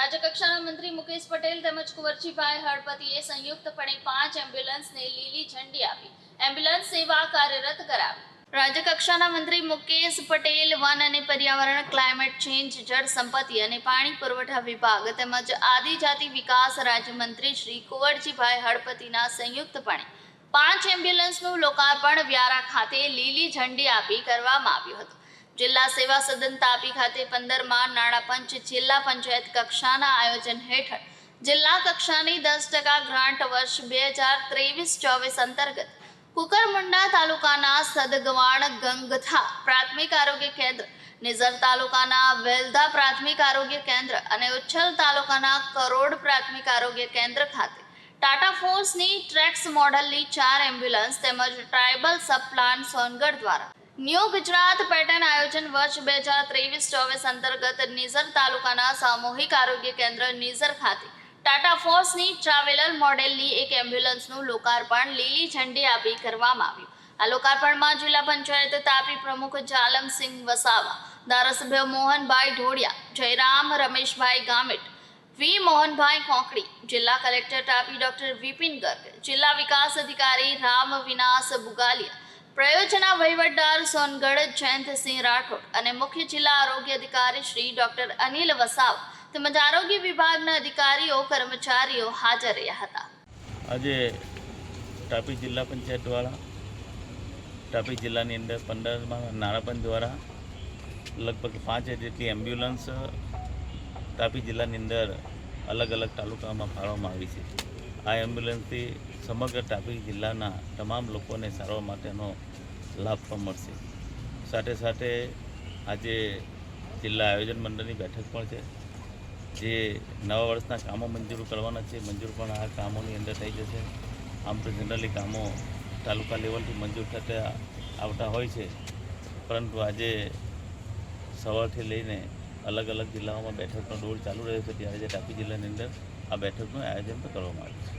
રાજ્યકક્ષાના મંત્રી મુકેશ પટેલ તેમજ કુંવરજીભાઈ હળપતિએ સંયુક્તપણે 5 એમ્બ્યુલન્સને લીલી ઝંડી આપી એમ્બ્યુલન્સ સેવા કાર્યરત કરાવી। રાજ્યકક્ષાના મંત્રી મુકેશ પટેલ વન અને પર્યાવરણ, ક્લાઇમેટ ચેન્જ, જળ સંપત્તિ અને પાણી પુરવઠા વિભાગ તેમજ આદિજાતિ વિકાસ રાજ્યમંત્રી શ્રી કુંવરજીભાઈ હળપતિના સંયુક્તપણે 5 એમ્બ્યુલન્સનું લોકાર્પણ વ્યારા ખાતે લીલી ઝંડી આપી કરવામાં આવ્યું હતું। જિલ્લા સેવા સદન તાપી ખાતે 15માં નાણાપંચ જિલ્લા પંચાયત કક્ષાના આયોજન હેઠળ જિલ્લા કક્ષાની 10% ગ્રાન્ટ વર્ષ 2023-24 અંતર્ગત કુકરમુંડા તાલુકાના સદગવાણ ગંગથા પ્રાથમિક આરોગ્ય કેન્દ્ર, નિઝર તાલુકાના વેલધા પ્રાથમિક આરોગ્ય કેન્દ્ર અને ઉચ્છલ તાલુકાના કરોડ પ્રાથમિક આરોગ્ય કેન્દ્ર ખાતે ટાટા ફોર્સની ટ્રેક્સ મોડલની 4 એમ્બ્યુલન્સ તેમજ ટ્રાઇબલ સબ પ્લાન સોનગઢ દ્વારા ન્યૂ ગુજરાત પેટર્ન આયોજન વર્ષ 2023-24 અંતર્ગત નિઝર તાલુકાના સામૂહિક આરોગ્ય કેન્દ્ર નિઝર ખાતે ટાટા ફોર્સની ટ્રાવેલર મોડેલની 1 એમ્બ્યુલન્સનું લોકાર્પણ લીલી ઝંડી આપી કરવામાં આવ્યું। આ લોકાર્પણમાં જિલ્લા પંચાયત તાપી પ્રમુખ જાલમસિંહ વસાવા, ધારાસભ્ય મોહનભાઈ ઢોડિયા, જયરામ રમેશભાઈ ગામિત, વી મોહનભાઈ કોંકડી, જિલ્લા કલેક્ટર તાપી ડોક્ટર વિપિન ગર્ગ, જિલ્લા વિકાસ અધિકારી રામ વિનાસ બુગાલિયા, પ્રયોજના વહીવટદાર સોનગઢ જયંતસિંહ રાઠોડ અને મુખ્ય જિલ્લા આરોગ્ય અધિકારી શ્રી ડોક્ટર અનિલ વસાવા તેમજ આરોગ્ય વિભાગના અધિકારીઓ કર્મચારીઓ હાજર રહ્યા હતા। આજે તાપી જિલ્લા પંચાયત દ્વારા તાપી જિલ્લાની અંદર 15માં નાણાપંચ દ્વારા લગભગ 5 જેટલી એમ્બ્યુલન્સ તાપી જિલ્લાની અંદર અલગ અલગ તાલુકામાં ફાળવવામાં આવી છે। આ એમ્બ્યુલન્સથી સમગ્ર તાપી જિલ્લાના તમામ લોકોને સારવાર માટેનો લાભ પણ મળશે। સાથે સાથે આજે જિલ્લા આયોજન મંડળની બેઠક પણ છે, જે નવા વર્ષના કામો મંજૂર કરવાના છે। મંજૂર પણ આ કામોની અંદર થઈ જશે। આમ તો જનરલી કામો તાલુકા લેવલથી મંજૂર થતા આવતા હોય છે, પરંતુ આજે સવારથી લઈને અલગ અલગ જિલ્લાઓમાં બેઠકનો દોર ચાલુ રહ્યો છે, ત્યારે જે તાપી જિલ્લાની અંદર આ બેઠકનું આયોજન પણ કરવામાં આવ્યું છે।